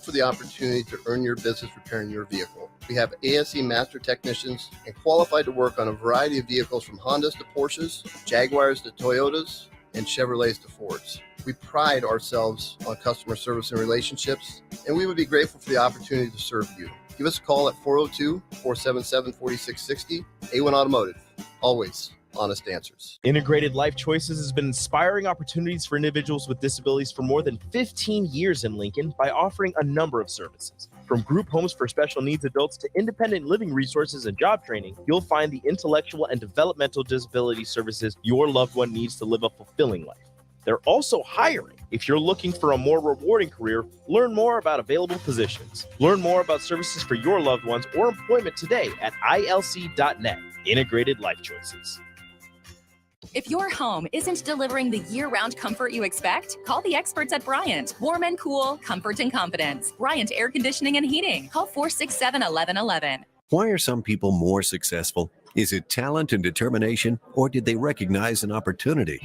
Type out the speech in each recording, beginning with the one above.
for the opportunity to earn your business repairing your vehicle. We have ASE master technicians and qualified to work on a variety of vehicles from Hondas to Porsches, Jaguars to Toyotas, and Chevrolets to Fords. We pride ourselves on customer service and relationships, and we would be grateful for the opportunity to serve you. Give us a call at 402-477-4660. A1 Automotive, always honest answers. Integrated Life Choices has been inspiring opportunities for individuals with disabilities for more than 15 years in Lincoln by offering a number of services. From group homes for special needs adults to independent living resources and job training, you'll find the intellectual and developmental disability services your loved one needs to live a fulfilling life. They're also hiring. If you're looking for a more rewarding career, learn more about available positions. Learn more about services for your loved ones or employment today at ilc.net. Integrated Life Choices. If your home isn't delivering the year-round comfort you expect, call the experts at Bryant. Warm and cool, comfort and confidence. Bryant Air Conditioning and Heating. Call 467-1111. Why are some people more successful? Is it talent and determination, or did they recognize an opportunity?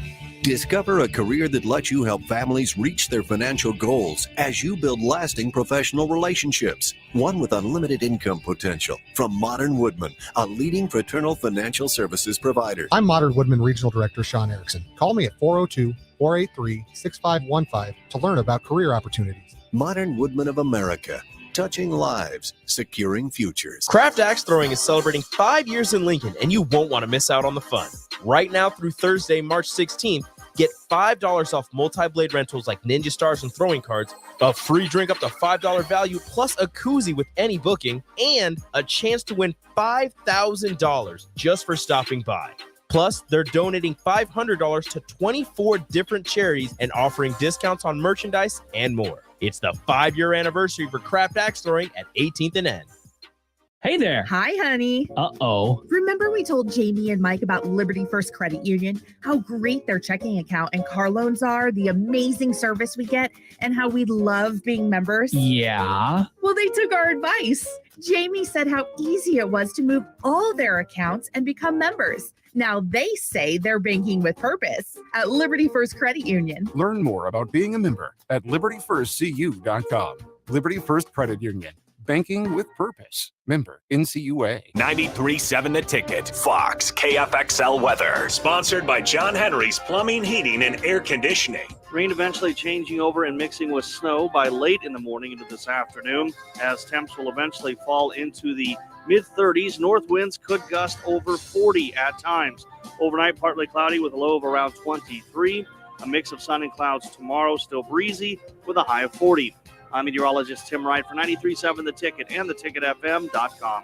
Discover a career that lets you help families reach their financial goals as you build lasting professional relationships. One with unlimited income potential. From Modern Woodman, a leading fraternal financial services provider. I'm Modern Woodman Regional Director Sean Erickson. Call me at 402-483-6515 to learn about career opportunities. Modern Woodman of America. Touching lives, securing futures. Craft Axe Throwing is celebrating 5 years in Lincoln, and you won't want to miss out on the fun. Right now through Thursday, March 16th, get $5 off multi-blade rentals like Ninja Stars and throwing cards, a free drink up to $5 value, plus a koozie with any booking, and a chance to win $5,000 just for stopping by. Plus, they're donating $500 to 24 different charities and offering discounts on merchandise and more. It's the 5-year anniversary for Craft Axe Throwing at 18th and N. Hey there. Hi, honey. Uh-oh. Remember we told Jamie and Mike about Liberty First Credit Union, how great their checking account and car loans are, the amazing service we get, and how we love being members? Yeah. Well, they took our advice. Jamie said how easy it was to move all their accounts and become members. Now they say they're banking with purpose at Liberty First Credit Union. Learn more about being a member at libertyfirstcu.com. Liberty First Credit Union. Banking with purpose. Member NCUA. 93.7 The Ticket. Fox KFXL weather. Sponsored by John Henry's Plumbing, Heating, and Air Conditioning. Rain eventually changing over and mixing with snow by late in the morning into this afternoon, as temps will eventually fall into the mid-30s. North winds could gust over 40 at times. Overnight, partly cloudy with a low of around 23. A mix of sun and clouds tomorrow, still breezy with a high of 40. I'm meteorologist Tim Wright for 93.7 The Ticket and theticketfm.com.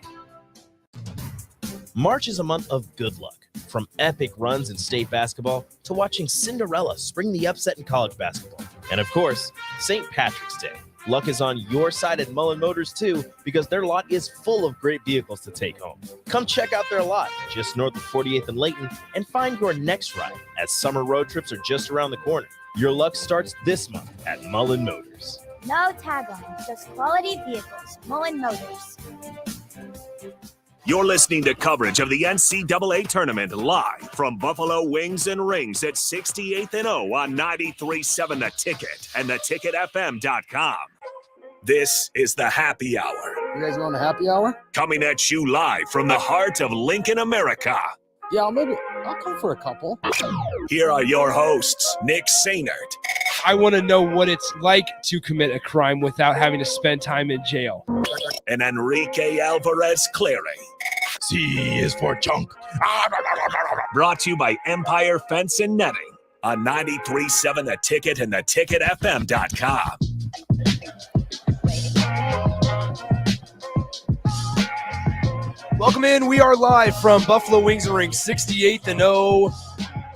March is a month of good luck. From epic runs in state basketball to watching Cinderella spring the upset in college basketball. And of course, St. Patrick's Day. Luck is on your side at Mullen Motors too, because their lot is full of great vehicles to take home. Come check out their lot just north of 48th and Layton and find your next ride, as summer road trips are just around the corner. Your luck starts this month at Mullen Motors. No taglines, just quality vehicles. Mullen Motors. You're listening to coverage of the NCAA tournament live from Buffalo Wings and Rings at 68th and O on 93.7 The Ticket and theticketfm.com. This is the Happy Hour. You guys going to happy hour? Coming at you live from the heart of Lincoln, America. Yeah, I'll come for a couple. Here are your hosts, Nick Sainert. I want to know what it's like to commit a crime without having to spend time in jail. And Enrique Alvarez Clary. C is for chunk. Brought to you by Empire Fence and Netting on 93.7 The Ticket and theticketfm.com. Welcome in. We are live from Buffalo Wings and Rings, 68th and O.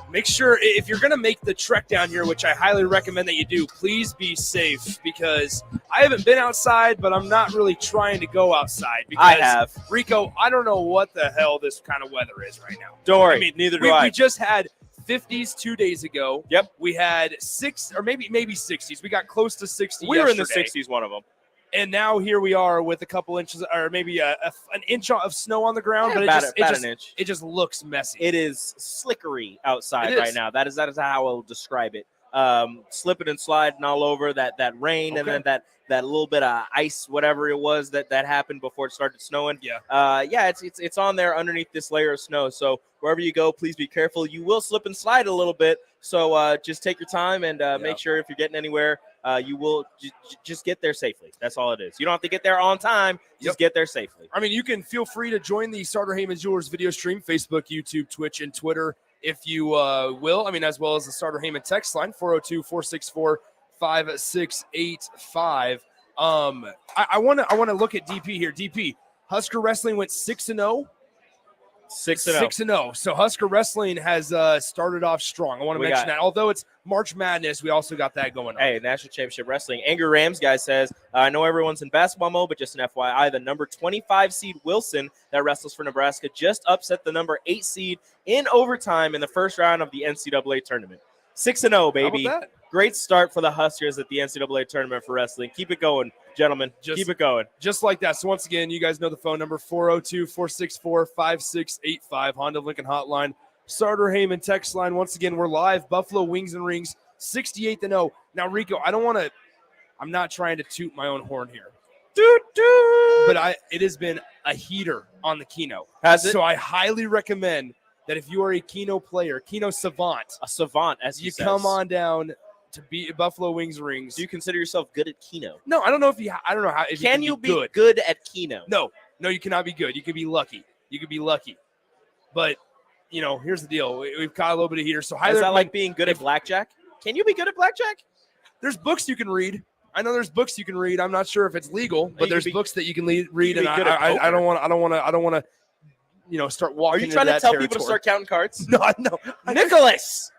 Make sure, if you're going to make the trek down here, which I highly recommend that you do, please be safe, because I haven't been outside, but I'm not really trying to go outside. Because, I have. Rico, I don't know what the hell this kind of weather is right now. Don't worry, I mean, neither do I. We just had 50s 2 days ago. Yep. We had 6 or maybe 60s. We got close to 60 We were in the yesterday. 60s, one of them. And now here we are with a couple inches, or maybe an inch of snow on the ground. Yeah, but about an inch. It just looks messy. It is slickery outside It right is. now. That is how I will describe it. Slipping and sliding all over that rain, and then that little bit of ice, whatever it was that happened before it started snowing. It's on there underneath this layer of snow. So wherever you go, please be careful. You will slip and slide a little bit. So just take your time and make sure if you're getting anywhere, you will just get there safely. That's all it is. You don't have to get there on time. Just get there safely. I mean, you can feel free to join the Starter Heyman Jewelers video stream, Facebook, YouTube, Twitch, and Twitter if you will. I mean, as well as the Starter Heyman text line, 402-464-5685. I want to look at DP here. DP, Husker Wrestling went 6-0. 6-0. So Husker Wrestling has started off strong. I want to mention that. Although it's March Madness, we also got that going on. Hey, National Championship Wrestling. Angry Rams guy says, I know everyone's in basketball mode, but just an FYI, the number 25 seed Wilson that wrestles for Nebraska just upset the number 8 seed in overtime in the first round of the NCAA tournament. 6-0, baby. How about that? Great start for the Huskers at the NCAA tournament for wrestling. Keep it going, gentlemen. Keep it going. Just like that. So once again, you guys know the phone number, 402-464-5685, Honda Lincoln Hotline, Starter Heyman text line. Once again, we're live, Buffalo Wings and Rings, 68-0. Now, Rico, I'm not trying to toot my own horn here. But it has been a heater on the Keno. Has it? So I highly recommend that if you are a Keno player, Keno savant, a savant, as you come on down to be Buffalo Wings and Rings. Do you consider yourself good at Keno? No, I don't know if you. I don't know how. If can you be good at Keno? No, you cannot be good. You can be lucky. But here's the deal. We've caught a little bit of heater. So is that like being good at blackjack? Can you be good at blackjack? There's books you can read. I know there's books you can read. I'm not sure if it's legal, but there's books that you can read. And I don't want to. Start walking. Are you trying to tell people to start counting cards? No. Nicholas,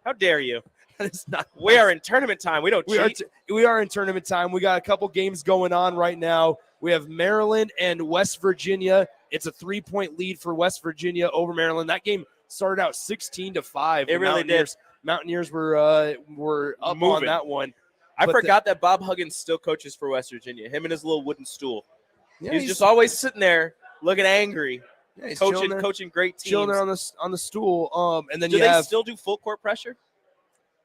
how dare you? That is not. We are in tournament time. We don't cheat. We are in tournament time. We got a couple games going on right now. We have Maryland and West Virginia. It's a 3-point lead for West Virginia over Maryland. That game started out 16-5. It really did. Mountaineers were up on that one. I forgot that Bob Huggins still coaches for West Virginia. Him and his little wooden stool. Yeah, he's just always sitting there looking angry. Yeah, he's coaching great teams. Chilling there on the stool. And then do they still do full court pressure?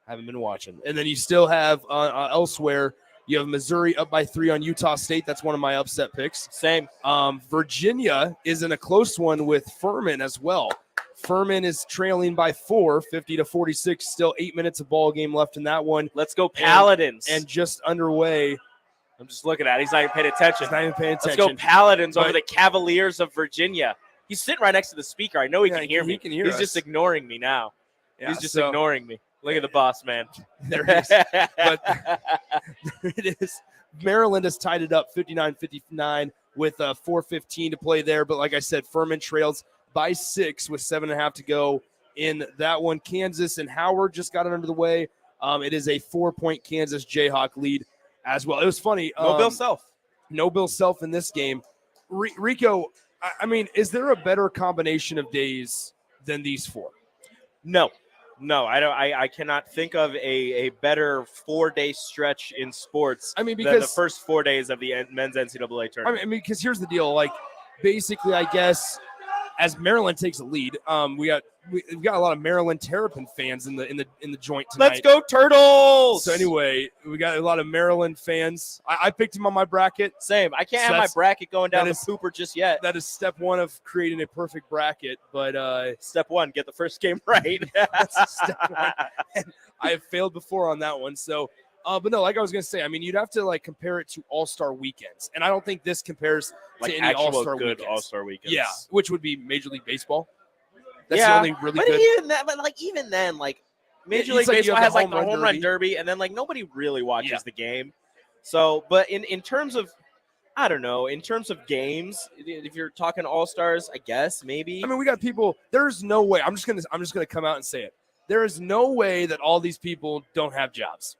Haven't been watching. And then you still have elsewhere. You have Missouri up by 3 on Utah State. That's one of my upset picks. Same. Virginia is in a close one with Furman as well. Furman is trailing by 4, 50-46. Still 8 minutes of ball game left in that one. Let's go Paladins. And just underway. I'm just looking at it. He's not even paying attention. Let's go Paladins over the Cavaliers of Virginia. He's sitting right next to the speaker. I know he can hear me. He's just ignoring me now. Yeah, he's just ignoring me. Look at the boss, man. There it is. But there it is. Maryland has tied it up 59-59 with 4:15 to play there. But like I said, Furman trails by 6 with 7.5 to go in that one. Kansas and Howard just got it under the way. It is a 4-point Kansas Jayhawk lead as well. It was funny. No Bill Self. No Bill Self in this game. Rico, I mean, is there a better combination of days than these four? No, I don't. I cannot think of a better 4-day stretch in sports. I mean, because than the first 4 days of the men's NCAA tournament. I mean, because here's the deal. Like, basically, I guess as Maryland takes a lead, we've got a lot of Maryland Terrapin fans in the joint tonight. Let's go Turtles! So anyway, we got a lot of Maryland fans. I picked him on my bracket. Same. I can't have my bracket going down the pooper just yet. That is step one of creating a perfect bracket. But step one, get the first game right. That's step one. And I have failed before on that one. So, but no, like I was gonna say, I mean, you'd have to like compare it to All-Star weekends, and I don't think this compares like to any All-Star good weekends. All-Star weekends. Yeah, which would be Major League Baseball. That's the only really good. Even then, Major League Baseball has like the home run derby, and then like nobody really watches the game. So, but in terms of, I don't know, in terms of games, if you're talking All-Stars, I guess maybe. I mean, we got people. There's no way. I'm just gonna come out and say it. There is no way that all these people don't have jobs.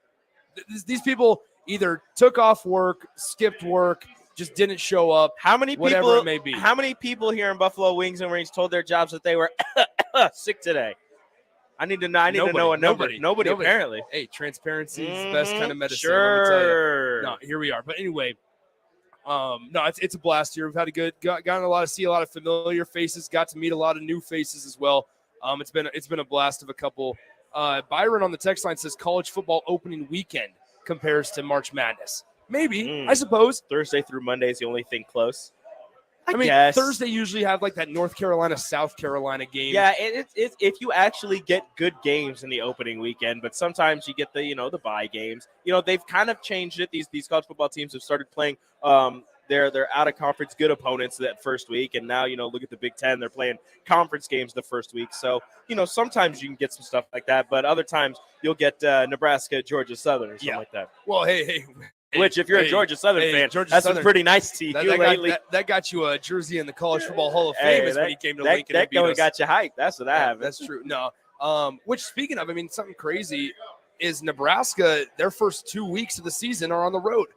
These people either took off work, skipped work, just didn't show up. How many whatever people? It may be. How many people here in Buffalo Wings and Rings told their jobs that they were sick today? I need to know. I need to know a number. Nobody apparently. Hey, transparency is the best kind of medicine. Sure. No, here we are. But anyway, no, it's a blast here. We've had see a lot of familiar faces. Got to meet a lot of new faces as well. It's been a blast of a couple. Byron on the text line says college football opening weekend compares to March Madness. Maybe, I suppose. Thursday through Monday is the only thing close. I mean, guess. Thursday usually have like that North Carolina, South Carolina game. Yeah, it's if you actually get good games in the opening weekend, but sometimes you get the the bye games. They've kind of changed it. These college football teams have started playing their out of conference good opponents that first week, and now look at the Big Ten. They're playing conference games the first week. So sometimes you can get some stuff like that, but other times you'll get Nebraska, Georgia Southern, or something like that. Well, hey. Which, if you're a Georgia Southern fan, that's been pretty nice to you lately. That got you a jersey in the College Football Hall of Fame when he came to Lincoln. That got you hyped. That's what happened. That's true. No. Which, speaking of, something crazy is Nebraska, their first 2 weeks of the season are on the road,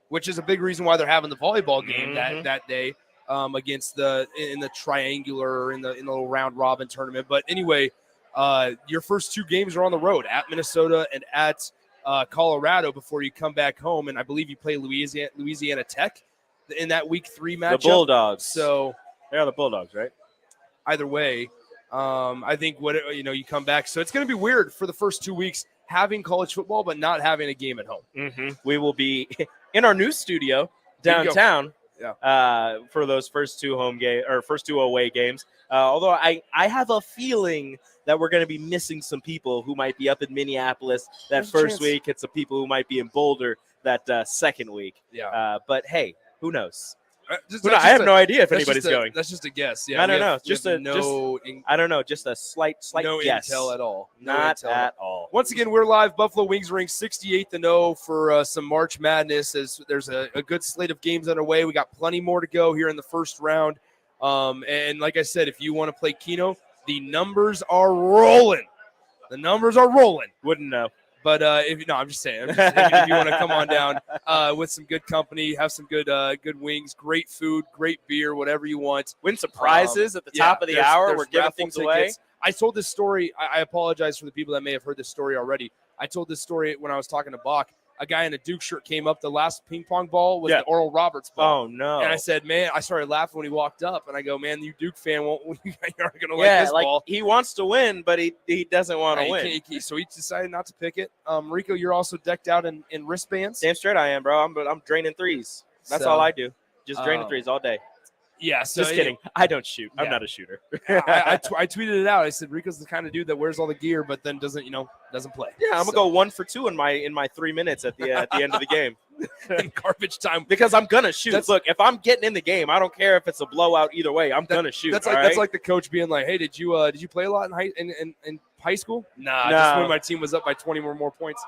which is a big reason why they're having the volleyball game that day against in the triangular, in the little round robin tournament. But anyway, your first 2 games are on the road at Minnesota and at Colorado before you come back home, and I believe you play Louisiana Tech in that week 3 matchup. The Bulldogs. So they're the Bulldogs, right? Either way, I think you come back. So it's going to be weird for the first 2 weeks having college football, but not having a game at home. We will be in our new studio downtown. For those first 2 first 2 away games. Although I have a feeling that we're going to be missing some people who might be up in Minneapolis that first week, and some people who might be in Boulder that second week. Yeah. But hey, who knows? I have no idea if anybody's going. That's just a guess. Yeah, I don't know. I don't know. Just a slight no guess. Intel at all. Not at all. Once again, we're live. Buffalo Wings Ring 68-0 for some March Madness. As there's a good slate of games underway. We got plenty more to go here in the first round. And like I said, if you want to play Keno, the numbers are rolling. Wouldn't know. But I'm just saying. If you want to come on down with some good company, have some good wings, great food, great beer, whatever you want. Win some prizes at the top of the hour. We're giving things away. I told this story. I apologize for the people that may have heard this story already. I told this story when I was talking to Bach. A guy in a Duke shirt came up. The last ping pong ball was the Oral Roberts ball. Oh, no. And I said, man, I started laughing when he walked up. And I go, man, you Duke fan, you aren't going to like this ball. He wants to win, but he doesn't want to win. So he decided not to pick it. Rico, you're also decked out in wristbands. Damn straight I am, bro. I'm draining threes. That's all I do. Just draining threes all day. Yeah, so just kidding. I don't shoot. I'm not a shooter. I tweeted it out. I said Rico's the kind of dude that wears all the gear, but then doesn't play. Yeah, I'm gonna go 1 for 2 in my 3 minutes at the end of the game. In garbage time, because I'm gonna shoot. Look, if I'm getting in the game, I don't care if it's a blowout. Either way, I'm gonna shoot. That's like the coach being like, "Hey, did you play a lot in high school?" Nah, just when my team was up by 20 or more points.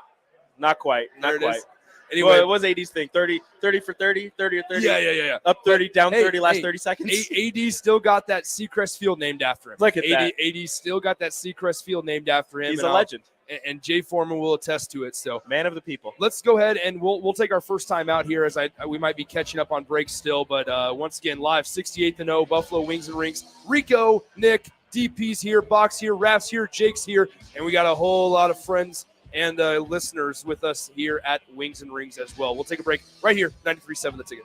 Not quite. Not quite. Anyway, it was AD's thing. 30 for 30, 30 or 30. Yeah. Up 30, down 30, last 30 seconds. AD still got that Seacrest Field named after him. Look at that. AD still got that Seacrest Field named after him. He's a legend. And Jay Foreman will attest to it. So, man of the people. Let's go ahead and we'll take our first time out here as we might be catching up on breaks still. But once again, live 68-0, Buffalo Wings and Rings. Rico, Nick, DP's here, Box here, Raph's here, Jake's here, and we got a whole lot of friends and listeners with us here at Wings and Rings as well. We'll take a break right here, 93.7 The Ticket.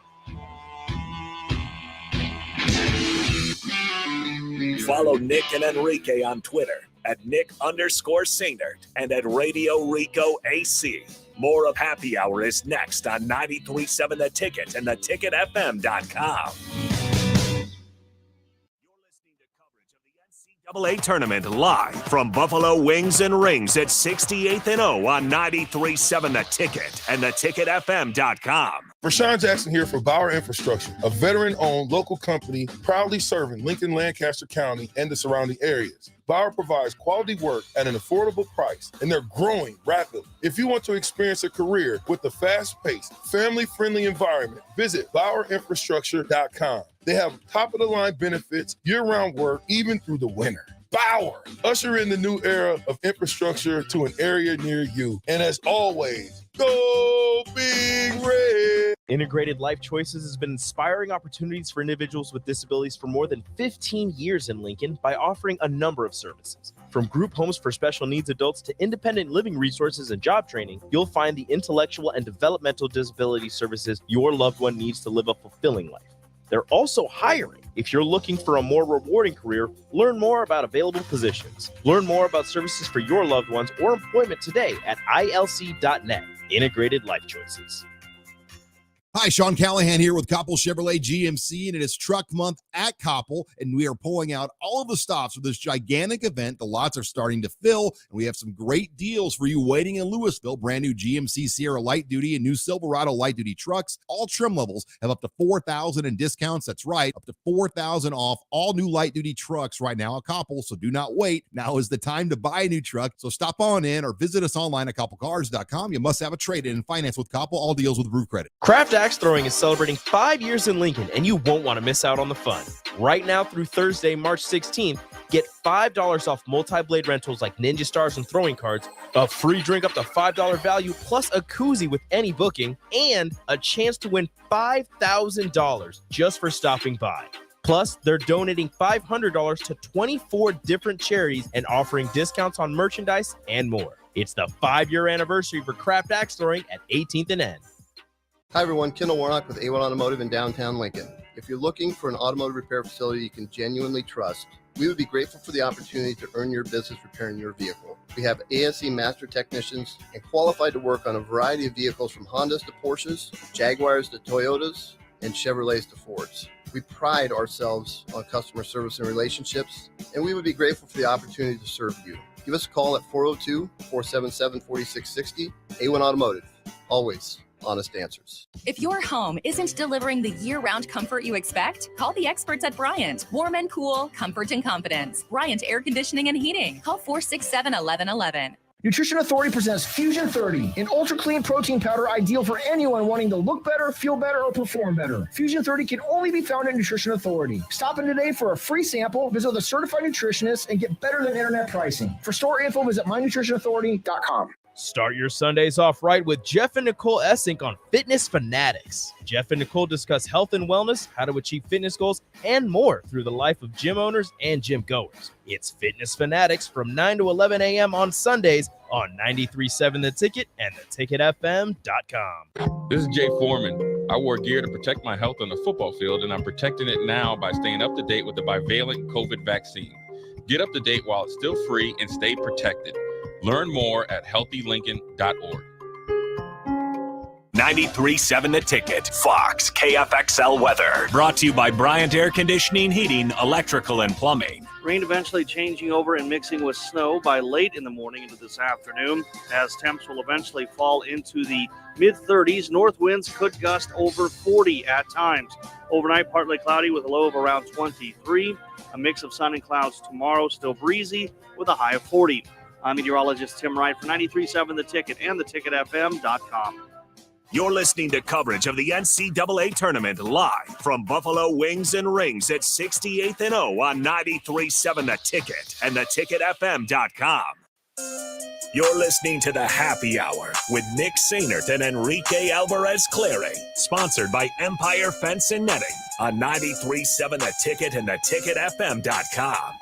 Follow Nick and Enrique on Twitter at Nick_Sainert and at Radio Rico AC. More of Happy Hour is next on 93.7 The Ticket and theticketfm.com. NCAA Tournament live from Buffalo Wings and Rings at 68-0 on 93.7 The Ticket and theticketfm.com. Rashawn Jackson here for Bauer Infrastructure, a veteran-owned local company proudly serving Lincoln, Lancaster County, and the surrounding areas. Bauer provides quality work at an affordable price, and they're growing rapidly. If you want to experience a career with a fast-paced, family-friendly environment, visit BauerInfrastructure.com. They have top-of-the-line benefits, year-round work, even through the winter. Bauer, usher in the new era of infrastructure to an area near you. And as always, go Big Red! Integrated Life Choices has been inspiring opportunities for individuals with disabilities for more than 15 years in Lincoln by offering a number of services. From group homes for special needs adults to independent living resources and job training, you'll find the intellectual and developmental disability services your loved one needs to live a fulfilling life. They're also hiring. If you're looking for a more rewarding career, learn more about available positions. Learn more about services for your loved ones or employment today at ilc.net. Integrated Life Choices. Hi, Sean Callahan here with Koppel Chevrolet GMC, and it is Truck Month at Koppel, and we are pulling out all of the stops for this gigantic event. The lots are starting to fill, and we have some great deals for you waiting in Louisville. Brand new GMC Sierra Light Duty and new Silverado Light Duty trucks. All trim levels have up to $4,000 in discounts. That's right, up to $4,000 off all new light duty trucks right now at Koppel, so do not wait. Now is the time to buy a new truck, so stop on in or visit us online at koppelcars.com. You must have a trade-in and finance with Koppel. All deals with Roof Credit. Craft Axe Throwing is celebrating 5 years in Lincoln, and you won't want to miss out on the fun. Right now through Thursday, March 16th, get $5 off multi-blade rentals like Ninja Stars and throwing cards, a free drink up to $5 value, plus a koozie with any booking, and a chance to win $5,000 just for stopping by. Plus, they're donating $500 to 24 different charities and offering discounts on merchandise and more. It's the 5-year anniversary for Craft Axe Throwing at 18th and N. Hi everyone, Kendall Warnock with A1 Automotive in downtown Lincoln. If you're looking for an automotive repair facility you can genuinely trust, we would be grateful for the opportunity to earn your business repairing your vehicle. We have ASE master technicians and qualified to work on a variety of vehicles from Hondas to Porsches, Jaguars to Toyotas, and Chevrolets to Fords. We pride ourselves on customer service and relationships, and we would be grateful for the opportunity to serve you. Give us a call at 402-477-4660. A1 Automotive, always honest answers. If your home isn't delivering the year-round comfort you expect, call the experts at Bryant. Warm and cool, comfort and confidence. Bryant Air Conditioning and Heating. Call 467-1111. Nutrition Authority presents Fusion 30, an ultra-clean protein powder ideal for anyone wanting to look better, feel better, or perform better. Fusion 30 can only be found at Nutrition Authority. Stop in today for a free sample, visit with a certified nutritionist, and get better than internet pricing. For store info, visit mynutritionauthority.com. Start your Sundays off right with Jeff and Nicole Essink on Fitness Fanatics. Jeff and Nicole discuss health and wellness, how to achieve fitness goals, and more through the life of gym owners and gym goers. It's Fitness Fanatics from 9 to 11 a.m. on Sundays on 93.7 The Ticket and theticketfm.com. This is Jay Foreman. I wore gear to protect my health on the football field, and I'm protecting it now by staying up to date with the bivalent COVID vaccine. Get up to date while it's still free and stay protected. Learn more at healthylincoln.org. 93.7 The Ticket, Fox, KFXL weather. Brought to you by Bryant Air Conditioning, Heating, Electrical, and Plumbing. Rain eventually changing over and mixing with snow by late in the morning into this afternoon, as temps will eventually fall into the mid-30s. North winds could gust over 40 at times. Overnight, partly cloudy with a low of around 23. A mix of sun and clouds tomorrow, still breezy with a high of 40. I'm meteorologist Tim Wright for 93.7 The Ticket and theticketfm.com. You're listening to coverage of the NCAA tournament live from Buffalo Wings and Rings at 68th and O on 93.7 The Ticket and theticketfm.com. You're listening to the Happy Hour with Nick Sainert and Enrique Alvarez Clary, sponsored by Empire Fence and Netting on 93.7 The Ticket and theticketfm.com.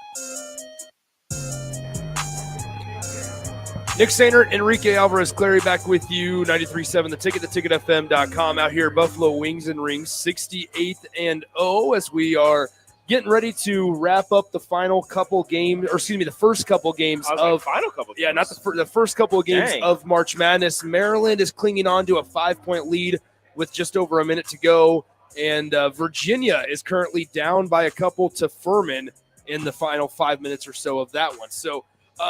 Nick Sainert, Enrique Alvarez Clary back with you, 93.7 The Ticket, theticketfm.com, out here at Buffalo Wings and Rings, 68th and O, as we are getting ready to wrap up the final couple games, or excuse me, the first couple games of final couple games. Yeah, not the first couple of games Dang. of March Madness. Maryland is clinging on to a 5-point lead with just over a minute to go, and Virginia is currently down by a couple to Furman in the final 5 minutes or so of that one. So,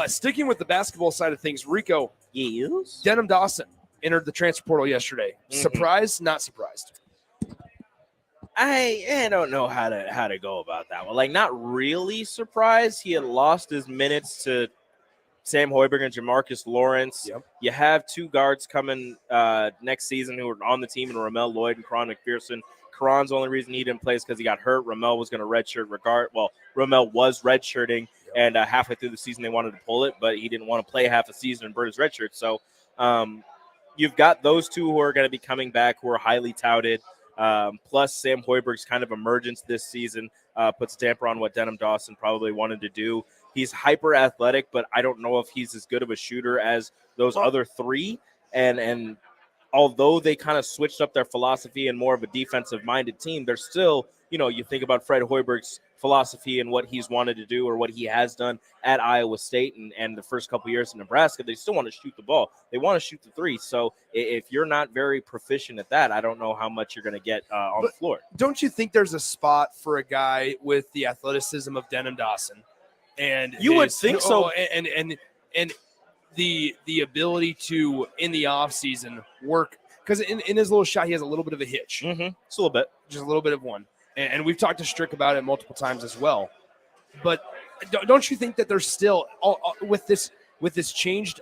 sticking with the basketball side of things, Rico, yes. Denham Dawson entered the transfer portal yesterday. Surprised? Not surprised. I don't know how to go about that one. Like, not really surprised. He had lost his minutes to Sam Hoiberg and Jamarcus Lawrence. Yep. You have two guards coming next season who are on the team, and Ramel Lloyd and Karan McPherson. Karan's only reason he didn't play is because he got hurt. Ramel was going to redshirt Ramel was redshirting, and halfway through the season they wanted to pull it, but he didn't want to play half a season and burn his redshirt. So you've got those two who are going to be coming back who are highly touted. Plus Sam Hoiberg's kind of emergence this season puts a damper on what Denham Dawson probably wanted to do. He's hyper athletic, but I don't know if he's as good of a shooter as those other three. And although they kind of switched up their philosophy and more of a defensive minded team, they're still, you think about Fred Hoiberg's philosophy and what he's wanted to do or what he has done at Iowa State and the first couple years in Nebraska, they still want to shoot the ball. They want to shoot the three. So if you're not very proficient at that, I don't know how much you're going to get on the floor. Don't you think there's a spot for a guy with the athleticism of Denim Dawson? And you would think so. And the ability to, in the offseason, work. Because in his little shot, he has a little bit of a hitch. Mm-hmm. Just a little bit. Just a little bit of one. And we've talked to Strick about it multiple times as well. But don't you think that there's still, with this changed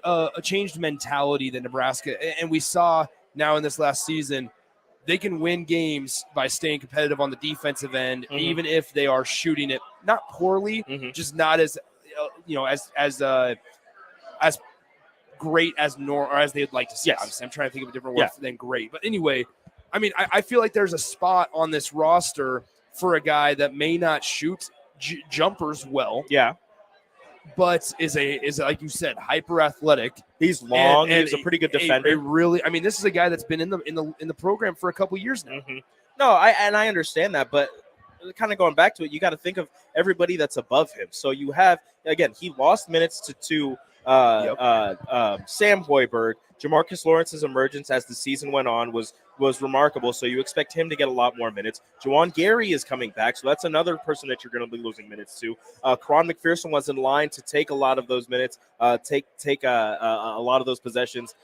mentality that Nebraska, and we saw now in this last season, they can win games by staying competitive on the defensive end, even if they are shooting it not poorly, just not as as great as or as they'd like to see. Yes. I'm trying to think of a different word than great. But anyway, I mean, I feel like there's a spot on this roster for a guy that may not shoot jumpers well. Yeah. But is like you said, hyper athletic. He's long. He's a pretty good defender. This is a guy that's been in the program for a couple years now. No, I understand that, but kind of going back to it, you got to think of everybody that's above him. So you have, again, he lost minutes to Sam Hoiberg. Jamarcus Lawrence's emergence as the season went on was remarkable, so you expect him to get a lot more minutes. Juwan Gary is coming back, so that's another person that you're going to be losing minutes to. Karan McPherson was in line to take a lot of those minutes, take a lot of those possessions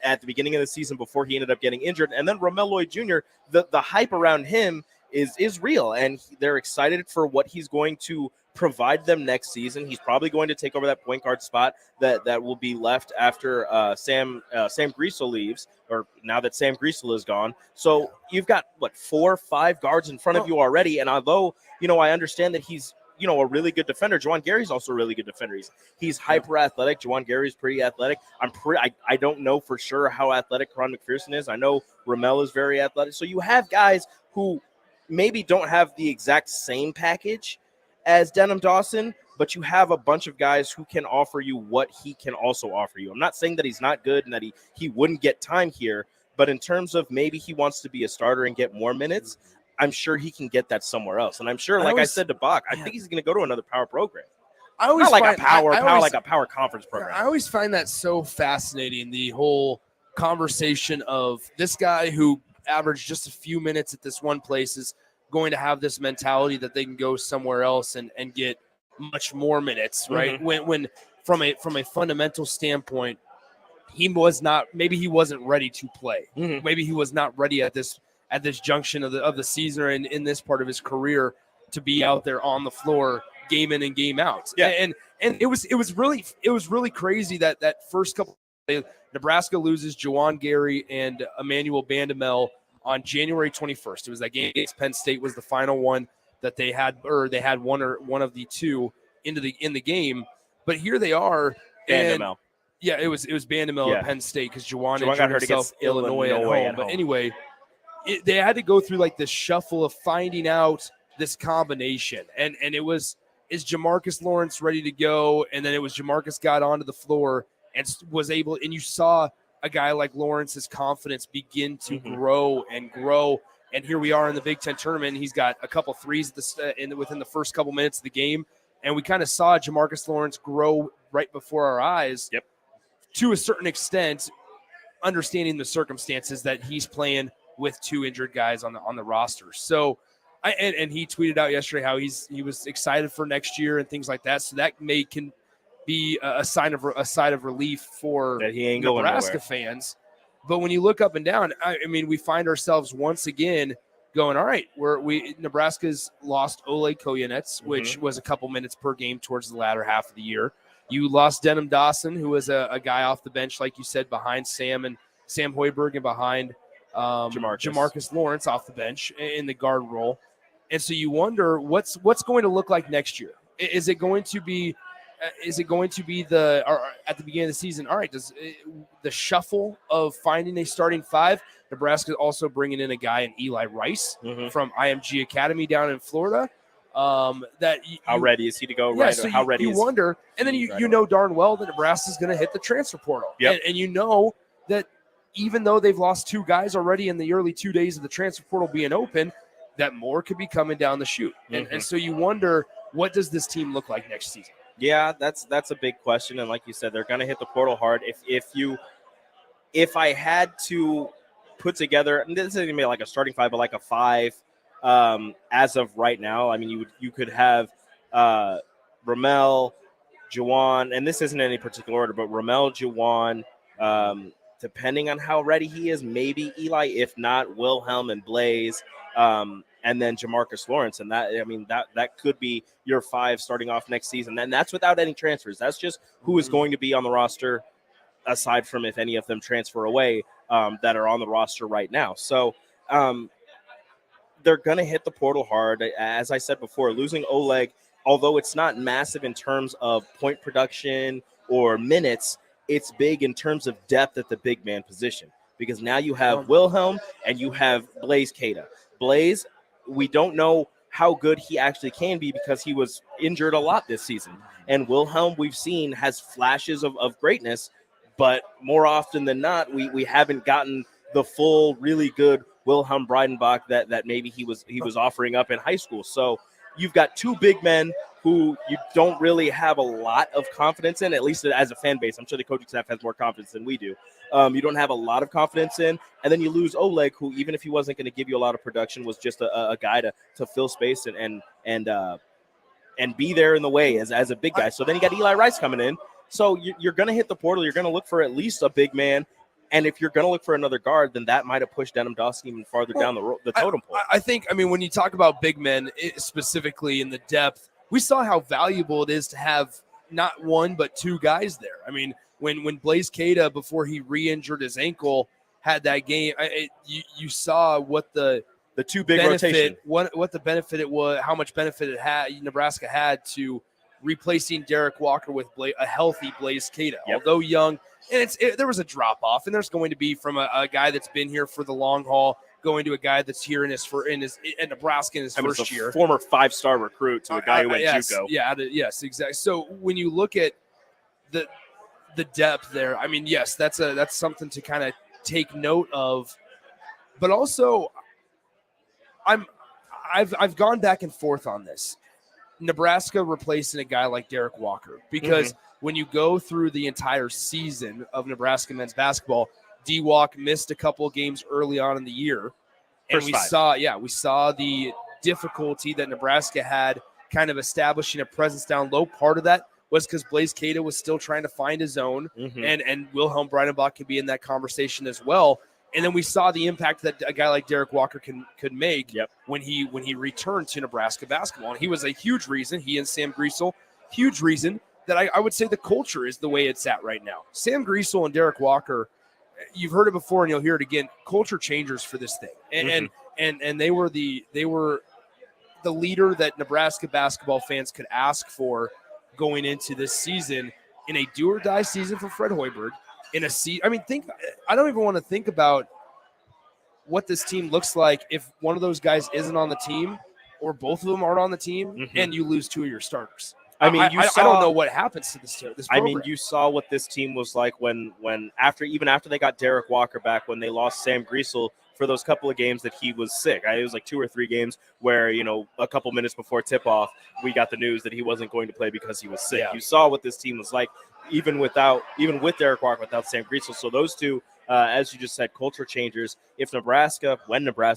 at the beginning of the season before he ended up getting injured. And then Ramel Lloyd Jr., the hype around him is real, and they're excited for what he's going to provide them next season. He's probably going to take over that point guard spot that will be left after Sam Griesel leaves, or now that Sam Griesel is gone. So you've got 4 or 5 guards in front of you already. And although I understand that he's a really good defender, Juwan Gary's also a really good defender. He's hyper athletic. Juwan Gary's pretty athletic. I don't know for sure how athletic Karan McPherson is. I know Ramel is very athletic. So you have guys who maybe don't have the exact same package as Denim Dawson, but you have a bunch of guys who can offer you what he can also offer you. I'm not saying that he's not good and that he wouldn't get time here, but in terms of maybe he wants to be a starter and get more minutes, I'm sure he can get that somewhere else. And I'm sure, I said to Bach, I think he's going to go to another power program. Not like a power conference program. I always find that so fascinating, the whole conversation of this guy who averaged just a few minutes at this one place is going to have this mentality that they can go somewhere else and get much more minutes, right? When from a fundamental standpoint, he wasn't ready to play. Maybe he was not ready at this junction of the season or in this part of his career to be out there on the floor game in and game out. Yeah. And it was really crazy that first couple Nebraska loses Juwan Gary and Emmanuel Bandamel on January 21st. It was that game against Penn State was the final one that they had, or they had one of the two in the game. But here they are. Bandamel. Yeah, it was Bandamel at Penn State because Juwan got hurt against against Illinois at home. But anyway, they had to go through like this shuffle of finding out this combination. And is Jamarcus Lawrence ready to go? And then it was Jamarcus got onto the floor and was able, and you saw a guy like Lawrence's confidence begin to grow. And here we are in the Big Ten tournament. He's got a couple threes within the first couple minutes of the game. And we kind of saw Jamarcus Lawrence grow right before our eyes. Yep. To a certain extent, understanding the circumstances that he's playing with 2 injured guys on the roster. So, and he tweeted out yesterday how he was excited for next year and things like that. So that can be a sign of relief for that he ain't Nebraska fans. But when you look up and down, I mean, we find ourselves once again going, all right, Nebraska's lost Ole Koyanets, which was a couple minutes per game towards the latter half of the year. You lost Denim Dawson, who was a guy off the bench, like you said, behind Sam Hoiberg and behind Jamarcus Lawrence off the bench in the guard role. And so you wonder what's going to look like next year. Is it going to be at the beginning of the season? All right, does the shuffle of finding a starting 5? Nebraska also bringing in a guy in Eli Rice from IMG Academy down in Florida. How ready is he to go? Yeah, right? So how ready you is wonder, and then you know darn well that Nebraska's going to hit the transfer portal. Yep. And you know that even though they've lost 2 guys already in the early 2 days of the transfer portal being open, that more could be coming down the chute. And so you wonder, what does this team look like next season? Yeah, that's a big question. And like you said, they're going to hit the portal hard. If I had to put together, and this isn't going to be like a starting five, but like a five as of right now, I mean, you could have Ramel, Juwan, and this isn't in any particular order, but Ramel, Juwan, depending on how ready he is, maybe Eli, if not, Wilhelm and Blaze, and then Jamarcus Lawrence. And that could be your five starting off next season. And that's without any transfers. That's just who is going to be on the roster, aside from if any of them transfer away that are on the roster right now. So they're going to hit the portal hard. As I said before, losing Oleg, although it's not massive in terms of point production or minutes, it's big in terms of depth at the big man position, because now you have Wilhelm and you have Blaze Keita. Blaze, we don't know how good he actually can be because he was injured a lot this season. And Wilhelm, we've seen, has flashes of greatness, but more often than not, we haven't gotten the full, really good Wilhelm Breidenbach that maybe he was offering up in high school. So you've got two big men who you don't really have a lot of confidence in, at least as a fan base. I'm sure the coaching staff has more confidence than we do. You don't have a lot of confidence in, and then you lose Oleg, who, even if he wasn't going to give you a lot of production, was just a guy to fill space and be there in the way as a big guy. So then you got Eli Rice coming in. So you're going to hit the portal. You're going to look for at least a big man. And if you're going to look for another guard, then that might have pushed Denham Dawson even farther down the totem pole. I think, when you talk about big men, specifically in the depth, we saw how valuable it is to have not one but two guys there. I mean, when Blaze Keita, before he re-injured his ankle, had that game, you saw what the two big benefit, rotation, what the benefit it was, how much benefit it had. Nebraska had to replacing Derek Walker with a healthy Blaze Keita, although young. And there was a drop off, and there's going to be from a guy that's been here for the long haul going to a guy that's here in Nebraska in his first year. Former 5-star recruit to a guy who went JUCO. Yes, exactly. So when you look at the depth there, yes, that's something to kind of take note of. But also, I've gone back and forth on this. Nebraska replacing a guy like Derek Walker, because when you go through the entire season of Nebraska men's basketball, D-Walk missed a couple of games early on in the year. And we saw the difficulty that Nebraska had kind of establishing a presence down low. Part of that was because Blaze Keita was still trying to find his own, and Wilhelm Breidenbach could be in that conversation as well. And then we saw the impact that a guy like Derek Walker could make when he returned to Nebraska basketball. And he was a huge reason, he and Sam Griesel, huge reason that I would say the culture is the way it's at right now. Sam Griesel and Derek Walker, you've heard it before and you'll hear it again, culture changers for this thing. And they were the leader that Nebraska basketball fans could ask for going into this season, in a do or die season for Fred Hoiberg. In a seat, I don't even want to think about what this team looks like if one of those guys isn't on the team or both of them aren't on the team, and you lose two of your starters. I don't know what happens to this program. You saw what this team was like when after they got Derek Walker back, when they lost Sam Griesel for those couple of games that he was sick. It was like 2 or 3 games where, a couple minutes before tip-off, we got the news that he wasn't going to play because he was sick. You saw what this team was like, even with Derek Walker, without Sam Griesel. So those two, as you just said, culture changers. If Nebraska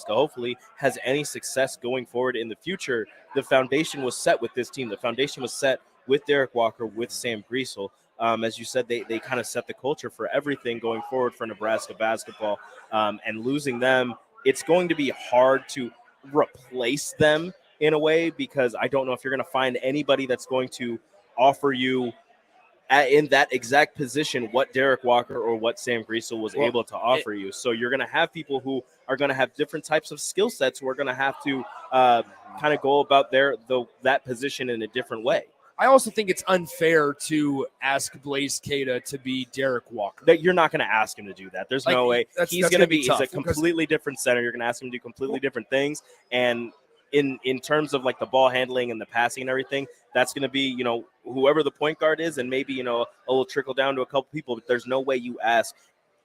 hopefully has any success going forward in the future, the foundation was set with this team. The foundation was set with Derek Walker, with Sam Griesel. As you said, they kind of set the culture for everything going forward for Nebraska basketball. And losing them, it's going to be hard to replace them in a way, because I don't know if you're going to find anybody that's going to offer you in that exact position what Derek Walker or what Sam Griesel was able to offer you. So you're going to have people who are going to have different types of skill sets who are going to have to kind of go about that position in a different way. I also think it's unfair to ask Blaze Keita to be Derek Walker. That you're not going to ask him to do that. There's no way. He's going to be a completely different center. You're going to ask him to do completely different things. And in terms of like the ball handling and the passing and everything, that's going to be, whoever the point guard is, and maybe, a little trickle down to a couple people. But there's no way you ask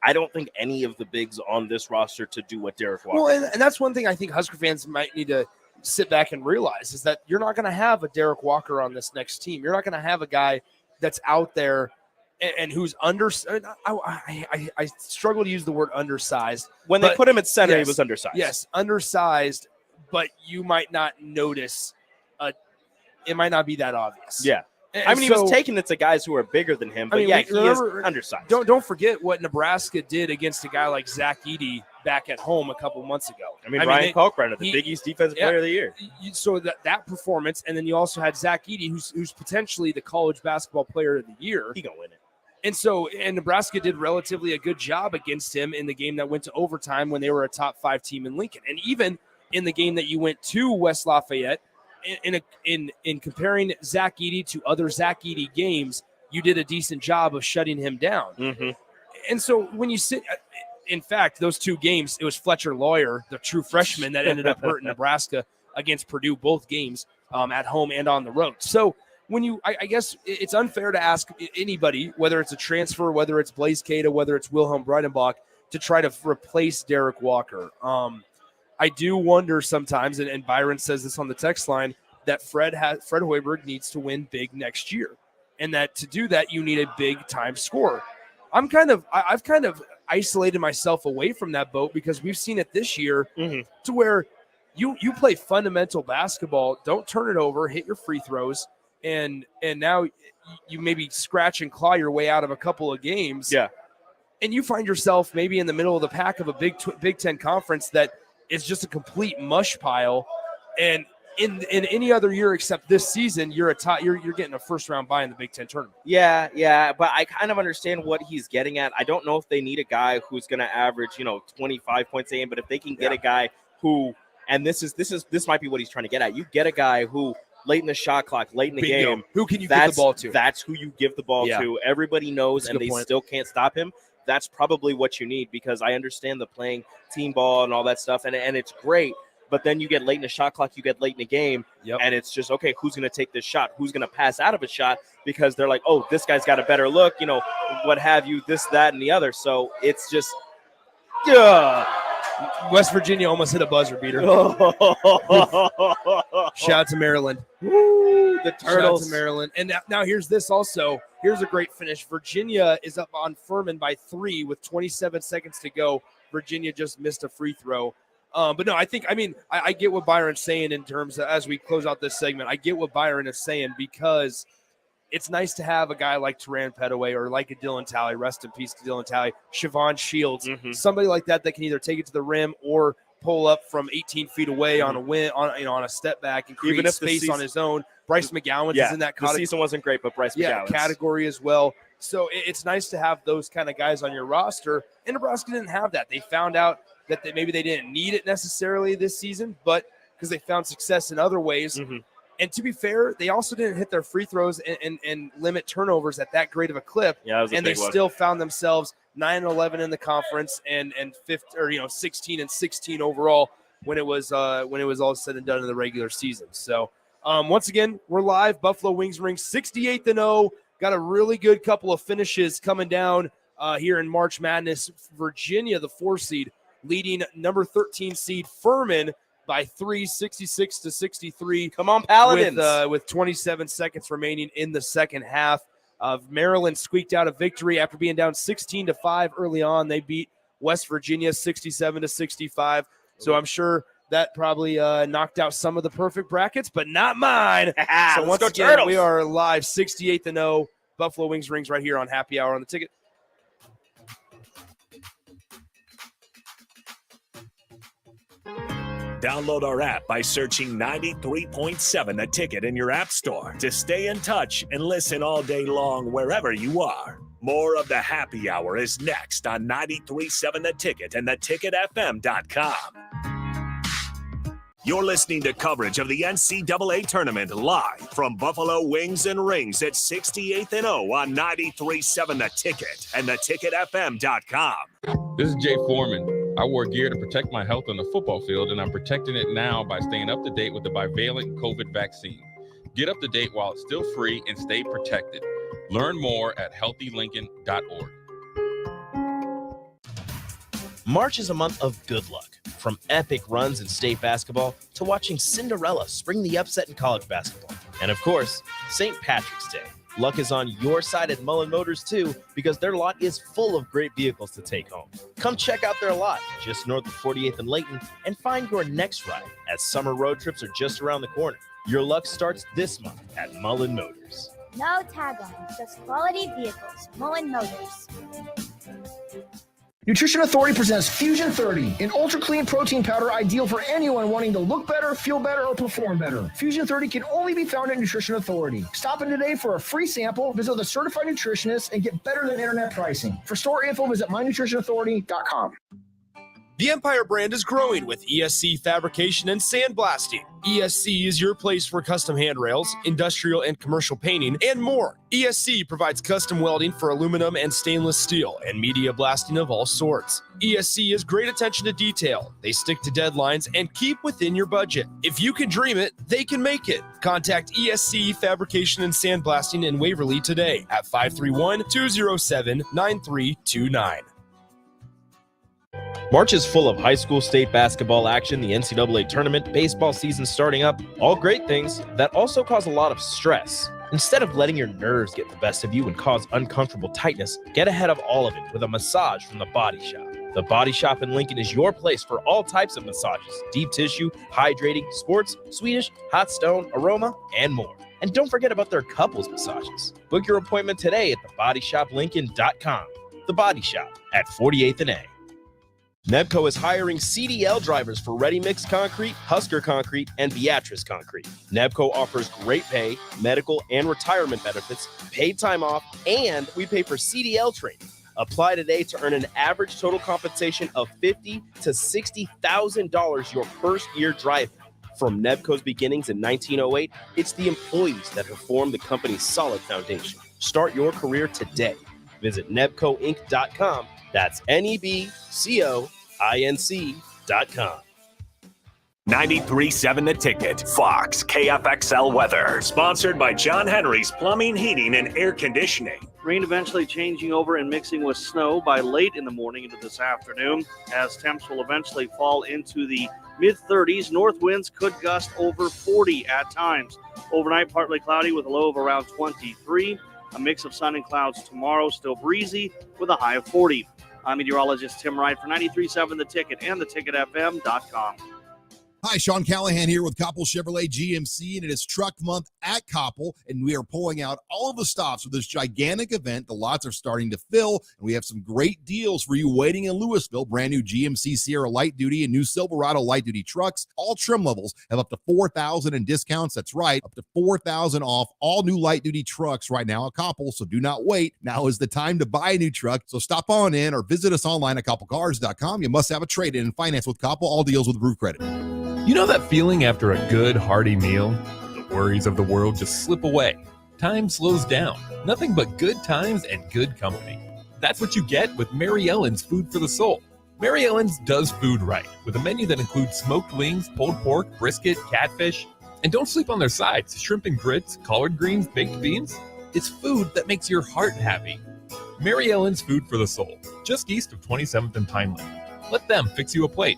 I don't think any of the bigs on this roster to do what Derek Walker. Well, and that's one thing I think Husker fans might need to sit back and realize is that you're not going to have a Derek Walker on this next team. You're not going to have a guy that's out there and who's I struggle to use the word undersized. When they put him at center, he was undersized. Yes, undersized, but you might not notice. It might not be that obvious. Yeah. I mean, he was taking it to guys who are bigger than him, but he is undersized. Don't forget what Nebraska did against a guy like Zach Edey back at home a couple months ago. I mean, Ryan Kalkbrenner, the Big East Defensive Player of the Year. So that performance, and then you also had Zach Edey, who's potentially the college basketball player of the year. He gonna win it. And Nebraska did relatively a good job against him in the game that went to overtime when they were a top 5 team in Lincoln, and even in the game that you went to West Lafayette. In comparing Zach Edey to other Zach Edey games, you did a decent job of shutting him down. Mm-hmm. And so when you sit, in fact, those 2 games, it was Fletcher Lawyer, the true freshman, that ended up hurting Nebraska against Purdue, both games at home and on the road. So when I guess it's unfair to ask anybody, whether it's a transfer, whether it's Blaise Keita, whether it's Wilhelm Breidenbach, to try to replace Derek Walker. I do wonder sometimes, and Byron says this on the text line, that Fred Hoiberg needs to win big next year, and that to do that you need a big time scorer. I've kind of isolated myself away from that boat because we've seen it this year to where you play fundamental basketball, don't turn it over, hit your free throws, and now you maybe scratch and claw your way out of a couple of games. Yeah, and you find yourself maybe in the middle of the pack of a Big Ten conference that is just a complete mush pile, and in any other year except this season, you're getting a first round bye in the Big Ten tournament. Yeah, but I kind of understand what he's getting at. I don't know if they need a guy who's going to average 25 points a game, but if they can get a guy who, and this might be what he's trying to get at. You get a guy who late in the shot clock, late in the game, who can you give the ball to? That's who you give the ball to. Everybody knows, and they still can't stop him. That's probably what you need, because I understand the playing team ball and all that stuff, and it's great. But then you get late in the shot clock, you get late in the game, and it's just, okay, who's going to take this shot? Who's going to pass out of a shot? Because they're like, oh, this guy's got a better look, what have you, this, that, and the other. So it's just, West Virginia almost hit a buzzer beater. Shout out to Maryland. Woo, the Turtles. Shout out to Maryland. And now here's this also. Here's a great finish. Virginia is up on Furman by 3 with 27 seconds to go. Virginia just missed a free throw. But no, I get what Byron's saying in terms of, as we close out this segment, I get what Byron is saying, because it's nice to have a guy like Teran Petaway or like a Dylan Talley, rest in peace to Dylan Talley, Siobhan Shields, somebody like that can either take it to the rim or pull up from 18 feet away on a step back and create space on his own. Bryce McGowan is in that the season wasn't great, but Bryce McGowan category as well. So it's nice to have those kind of guys on your roster. And Nebraska didn't have that. They found out that maybe they didn't need it necessarily this season, but because they found success in other ways. And to be fair, they also didn't hit their free throws and limit turnovers at that great of a clip. Yeah, and they still found themselves 9-11 in the conference and 16-16 overall when it was all said and done in the regular season. So once again, we're live. Buffalo Wings Ring 68-0. Got a really good couple of finishes coming down here in March Madness. Virginia, the 4 seed, leading number 13 seed Furman by 3, 66-63. Come on, Paladins! With 27 seconds remaining in the second half. Maryland squeaked out a victory after being down 16-5 early on. They beat West Virginia 67-65. So I'm sure that probably knocked out some of the perfect brackets, but not mine. So once again, Turtles. we are live 68-0. Buffalo Wings Rings right here on Happy Hour on the Ticket. Download our app by searching 93.7 The Ticket in your app store to stay in touch and listen all day long wherever you are. More of the Happy Hour is next on 93.7 The Ticket and theticketfm.com. You're listening to coverage of the NCAA tournament live from Buffalo Wings and Rings at 68-0 on 93.7 The Ticket and theticketfm.com. This is Jay Foreman. I wore gear to protect my health on the football field, and I'm protecting it now by staying up to date with the bivalent COVID vaccine. Get up to date while it's still free and stay protected. Learn more at healthylincoln.org. March is a month of good luck, from epic runs in state basketball to watching Cinderella spring the upset in college basketball. And of course, St. Patrick's Day. Luck is on your side at Mullen Motors too, because their lot is full of great vehicles to take home. Come check out their lot just north of 48th and Layton and find your next ride, as summer road trips are just around the corner. Your luck starts this month at Mullen Motors. No tag-on, just quality vehicles. Mullen Motors. Nutrition Authority presents Fusion 30, an ultra-clean protein powder ideal for anyone wanting to look better, feel better, or perform better. Fusion 30 can only be found at Nutrition Authority. Stop in today for a free sample, visit with a certified nutritionist, and get better than internet pricing. For store info, visit mynutritionauthority.com. The Empire brand is growing with ESC fabrication and sandblasting. ESC is your place for custom handrails, industrial and commercial painting, and more. ESC provides custom welding for aluminum and stainless steel and media blasting of all sorts. ESC is great attention to detail. They stick to deadlines and keep within your budget. If you can dream it, they can make it. Contact ESC Fabrication and Sandblasting in Waverly today at 531-207-9329. March is full of high school state basketball action, the NCAA tournament, baseball season starting up, all great things that also cause a lot of stress. Instead of letting your nerves get the best of you and cause uncomfortable tightness, get ahead of all of it with a massage from The Body Shop. The Body Shop in Lincoln is your place for all types of massages, deep tissue, hydrating, sports, Swedish, hot stone, aroma, and more. And don't forget about their couples massages. Book your appointment today at thebodyshoplincoln.com. The Body Shop at 48th and A. Nebco is hiring CDL drivers for Ready Mix Concrete, Husker Concrete, and Beatrice Concrete. Nebco offers great pay, medical, and retirement benefits, paid time off, and we pay for CDL training. Apply today to earn an average total compensation of $50,000 to $60,000 your first year driving. From Nebco's beginnings in 1908, it's the employees that have formed the company's solid foundation. Start your career today. Visit nebcoinc.com. That's NEBCOINC.com. 93.7 The Ticket, Fox, KFXL weather. Sponsored by John Henry's Plumbing, Heating, and Air Conditioning. Rain eventually changing over and mixing with snow by late in the morning into this afternoon, as temps will eventually fall into the mid-30s. North winds could gust over 40 at times. Overnight, partly cloudy with a low of around 23. A mix of sun and clouds tomorrow, still breezy with a high of 40. I'm meteorologist Tim Wright for 93.7 The Ticket and theticketfm.com. Hi, Sean Callahan here with Koppel Chevrolet GMC, and it is Truck Month at Koppel, and we are pulling out all of the stops for this gigantic event. The lots are starting to fill, and we have some great deals for you waiting in Louisville. Brand new GMC Sierra Light Duty and new Silverado Light Duty trucks. All trim levels have up to $4,000 in discounts. That's right, up to $4,000 off all new light duty trucks right now at Koppel, so do not wait. Now is the time to buy a new truck, so stop on in or visit us online at koppelcars.com. You must have a trade-in and finance with Koppel. All deals with approved credit. You know that feeling after a good, hearty meal? The worries of the world just slip away. Time slows down. Nothing but good times and good company. That's what you get with Mary Ellen's Food for the Soul. Mary Ellen's does food right, with a menu that includes smoked wings, pulled pork, brisket, catfish. And don't sleep on their sides, shrimp and grits, collard greens, baked beans. It's food that makes your heart happy. Mary Ellen's Food for the Soul, just east of 27th and Pineland. Let them fix you a plate.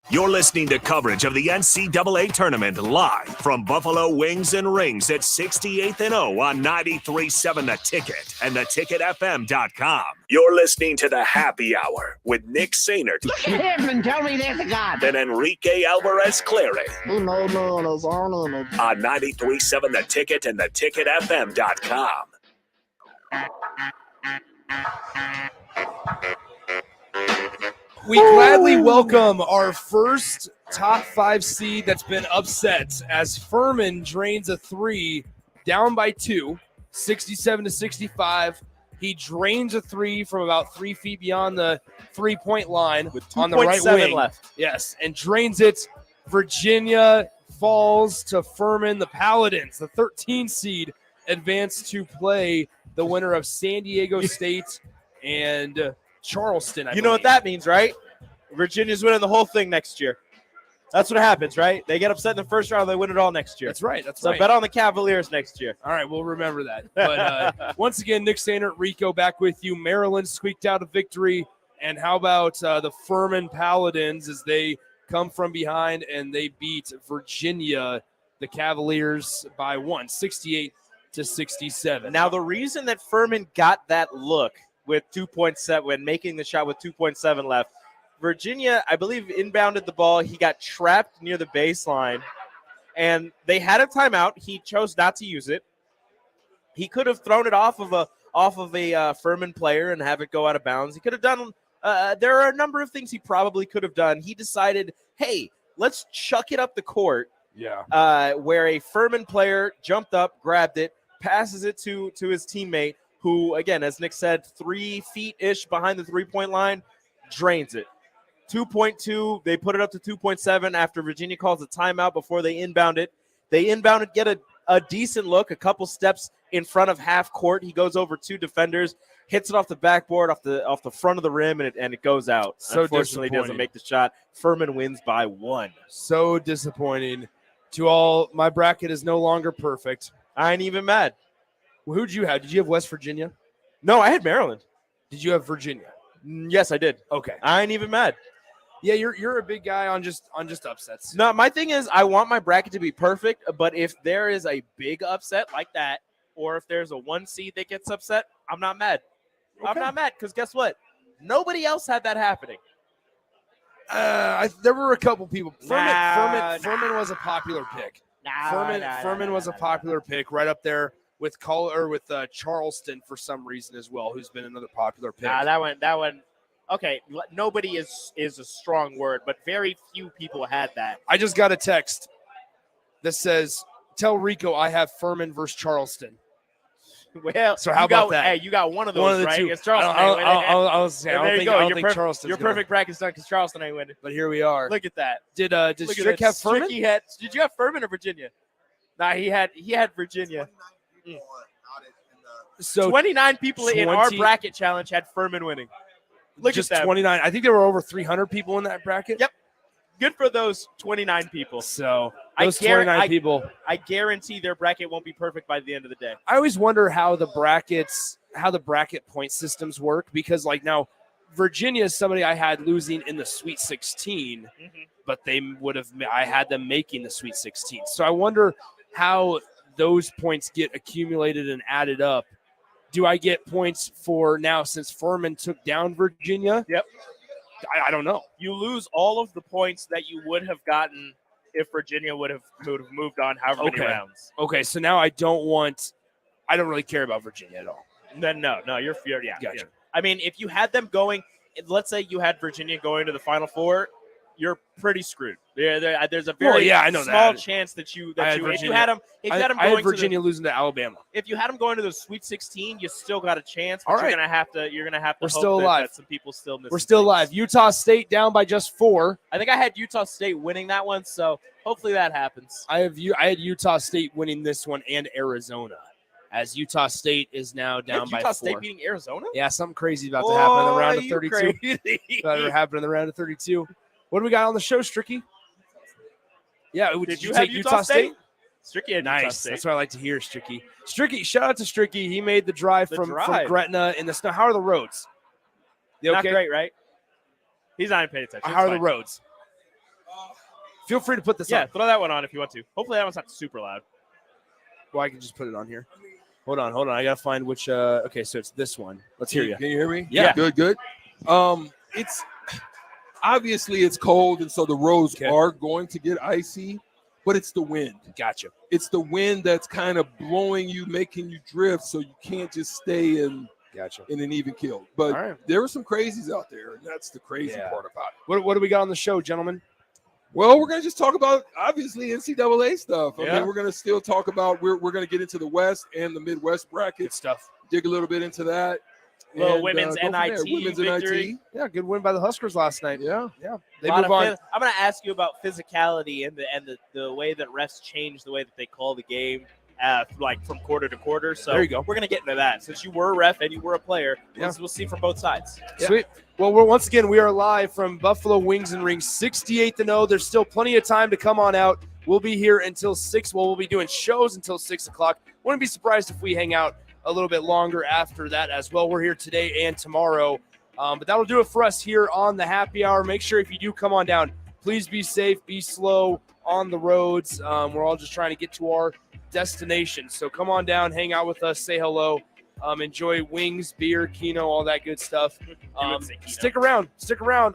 You're listening to coverage of the NCAA tournament live from Buffalo Wings and Rings at 68th and O on 93.7 The Ticket and theticketfm.com. You're listening to the Happy Hour with Nick Sainert. Look at him and tell me there's a God. And Enrique Alvarez Clary. He made me in his own image. On 93.7 The Ticket and theticketfm.com. We gladly welcome our first top 5 seed that's been upset as Furman drains a 3 down by 2, 67-65. He drains a 3 from about 3 feet beyond the 3-point line on the right wing. Left. Yes, and drains it. Virginia falls to Furman. The Paladins, the 13 seed, advance to play the winner of San Diego State and Charleston. You know what that means, right? Virginia's winning the whole thing next year. That's what happens, right? They get upset in the first round, they win it all next year. That's right. So bet on the Cavaliers next year. All right, we'll remember that. But once again, Nick Sainert, Rico back with you. Maryland squeaked out a victory And how about the Furman Paladins as they come from behind and they beat Virginia, the Cavaliers, by 68-67. Now, the reason that Furman got that look with 2.7 when making the shot with 2.7 left, Virginia, I believe, inbounded the ball. He got trapped near the baseline, and they had a timeout. He chose not to use it. He could have thrown it off of a Furman player and have it go out of bounds. He could have done. There are a number of things he probably could have done. He decided, hey, let's chuck it up the court. Yeah. Where a Furman player jumped up, grabbed it, passes it to his teammate, who, again, as Nick said, 3 feet-ish behind the three-point line, drains it. 2.2, they put it up to 2.7 after Virginia calls a timeout before they inbound it. They inbound it, get a decent look, a couple steps in front of half court. He goes over 2 defenders, hits it off the backboard, off the front of the rim, and it goes out. So Unfortunately, doesn't make the shot. Furman wins by 1. So disappointing. To all, my bracket is no longer perfect. I ain't even mad. Well, who'd you have? Did you have West Virginia? No, I had Maryland. Did you have Virginia? Yes, I did. Okay. I ain't even mad. Yeah, you're a big guy on just upsets. No, my thing is I want my bracket to be perfect, but if there is a big upset like that, or if there's a 1 seed that gets upset, I'm not mad. Okay. I'm not mad because guess what? Nobody else had that happening. There were a couple people. Furman was a popular pick. Furman was a popular pick right up there with Charleston for some reason as well, who's been another popular pick. That one. Okay, nobody is a strong word, but very few people had that. I just got a text that says, "Tell Rico I have Furman versus Charleston." Well, so how about that? Hey, you got one of those, One of the right? two. It's Charleston. I don't think Charleston's Your perfect bracket's done because Charleston ain't winning. But here we are. Look at that. Did Strick have Furman? Did you have Furman or Virginia? Nah, he had Virginia. So 29 people in our bracket challenge had Furman winning. Look just at that. 29. I think there were over 300 people in that bracket. Yep. Good for those 29 people. So those 29 people. I guarantee their bracket won't be perfect by the end of the day. I always wonder how the bracket point systems work, because like now Virginia is somebody I had losing in the Sweet 16, but I had them making the Sweet 16. So I wonder how those points get accumulated and added up. Do I get points for now since Furman took down Virginia? Yep. I don't know. You lose all of the points that you would have gotten if Virginia would have moved on however many rounds. Okay, so now I don't really care about Virginia at all. Then no, you're yeah. Gotcha. Yeah. I mean, if you had them going, let's say you had Virginia going to the Final Four, you're pretty screwed. There's a very small chance that you if you had them going Virginia losing to Alabama. If you had them going to the Sweet 16, you still got a chance. But All right. You're gonna have to. We're hope still alive. That some people still miss. We're still alive. Utah State down by just 4. I think I had Utah State winning that one, so hopefully that happens. I had Utah State winning this one and Arizona, as Utah State is now down by 4. Utah State beating Arizona? Yeah, something crazy about to happen in the round of 32. About to happen in the round of 32. What do we got on the show, Stricky? Yeah, did you take have Utah State? Stricky had nice. Utah State. That's what I like to hear, Stricky. Shout out to Stricky. He made the drive from Gretna in the snow. How are the roads? Not great, right? He's not even paying attention. How are the roads? Feel free to put this on. Yeah, throw that one on if you want to. Hopefully that one's not super loud. Well, I can just put it on here. Hold on. I gotta find which. Okay, so it's this one. Let's hear you. Can you hear me? Yeah. Good. It's obviously it's cold, and so the roads are going to get icy, but it's the wind. Gotcha. It's the wind that's kind of blowing you, making you drift, so you can't just stay in an even keel. But there were some crazies out there, and that's the crazy part about it. What do we got on the show, gentlemen? Well, we're going to just talk about, obviously, NCAA stuff. I Yeah. mean, we're going to still talk about, we're going to get into the West and the Midwest bracket stuff. Dig a little bit into that. Little and, women's go from there. NIT Women's victory. NIT. Yeah, good win by the Huskers last night. Yeah. They move on. I'm going to ask you about physicality and the way that refs change the way that they call the game, like from quarter to quarter. So There you go. We're going to get into that. Since you were a ref and you were a player, we'll see from both sides. Sweet. Well, once again, we are live from Buffalo Wings and Rings, 68-0. There's still plenty of time to come on out. We'll be here until 6. Well, we'll be doing shows until 6 o'clock. Wouldn't be surprised if we hang out a little bit longer after that as well. We're here today and tomorrow But that'll do it for us here on the happy hour. Make sure if you do come on down, please be safe, be slow on the roads. We're all just trying to get to our destination. So come on down, hang out with us, say hello, enjoy wings, beer, Keno, all that good stuff. Stick around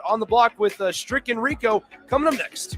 on the block with Strick and Rico coming up next.